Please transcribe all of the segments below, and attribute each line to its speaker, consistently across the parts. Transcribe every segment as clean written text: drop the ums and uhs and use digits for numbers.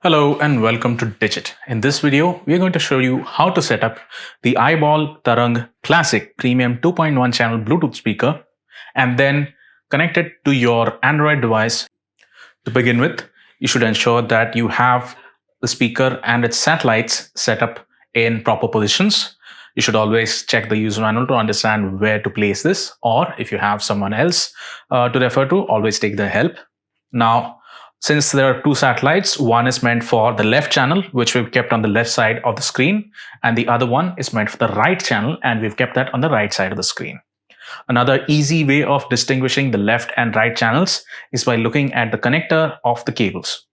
Speaker 1: Hello and welcome to Digit. In this video, we are going to show you how to set up the iBall Tarang Classic Premium 2.1 channel Bluetooth speaker and then connect it to your Android device. To begin with, you should ensure that you have the speaker and its satellites set up in proper positions. You should always check the user manual to understand where to place this, or if you have someone else to refer to, always take their help. Now, since there are two satellites, one is meant for the left channel, which we've kept on the left side of the screen, and the other one is meant for the right channel, and we've kept that on the right side of the screen. Another easy way of distinguishing the left and right channels is by looking at the connector of the cables.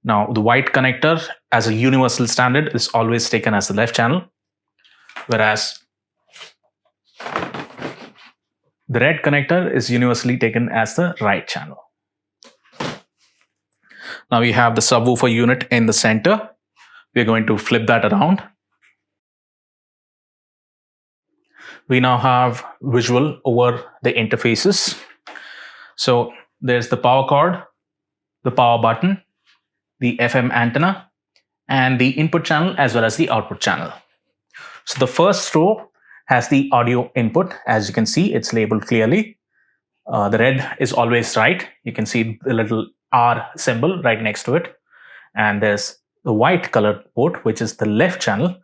Speaker 1: Now, the white connector as a universal standard is always taken as the left channel, whereas the red connector is universally taken as the right channel. Now we have the subwoofer unit in the center. We're going to flip that around. We now have visual over the interfaces. So there's the power cord, the power button, the FM antenna, and the input channel as well as the output channel. So the first row has the audio input. As you can see, it's labeled clearly. The red is always right. You can see the little R symbol right next to it. And there's the white colored port, which is the left channel.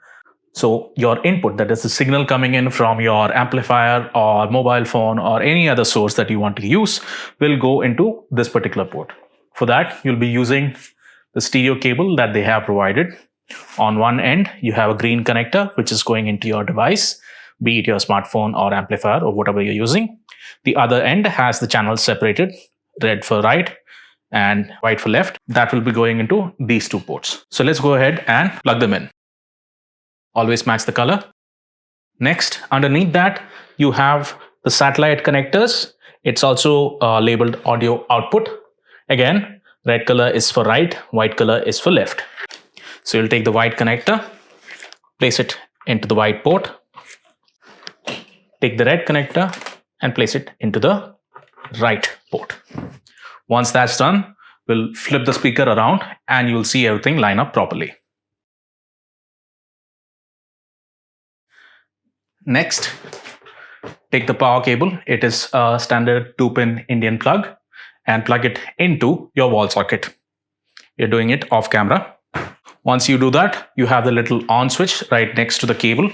Speaker 1: So your input, that is the signal coming in from your amplifier or mobile phone or any other source that you want to use, will go into this particular port. For that, you'll be using the stereo cable that they have provided. On one end, you have a green connector, which is going into your device, be it your smartphone or amplifier or whatever you're using. The other end has the channels separated, red for right and white for left. That will be going into these two ports. So let's go ahead and plug them in. Always match the color. Next, underneath that, you have the satellite connectors. It's also labeled audio output. Again, red color is for right, white color is for left. So you'll take the white connector, place it into the white port, take the red connector and place it into the right port. Once that's done, we'll flip the speaker around and you'll see everything line up properly. Next, take the power cable. It is a standard 2-pin Indian plug and plug it into your wall socket. You're doing it off camera. Once you do that, you have the little on switch right next to the cable,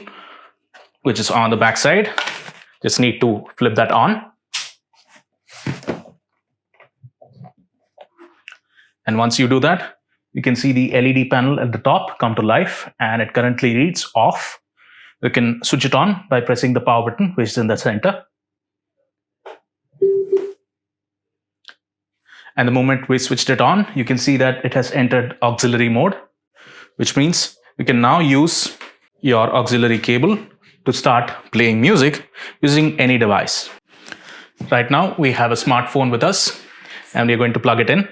Speaker 1: which is on the back side. Just need to flip that on. And once you do that, you can see the LED panel at the top come to life, and it currently reads off. You can switch it on by pressing the power button, which is in the center. And the moment we switched it on, you can see that it has entered auxiliary mode, which means you can now use your auxiliary cable to start playing music using any device. Right now, we have a smartphone with us, and we're going to plug it in.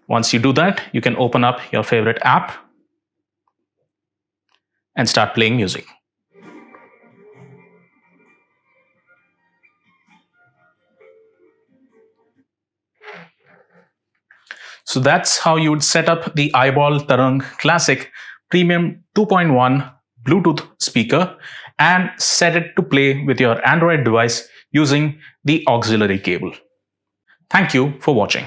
Speaker 1: Once you do that, you can open up your favorite app and start playing music. So that's how you would set up the iBall Tarang Classic Premium 2.1 Bluetooth speaker and set it to play with your Android device using the auxiliary cable. Thank you for watching.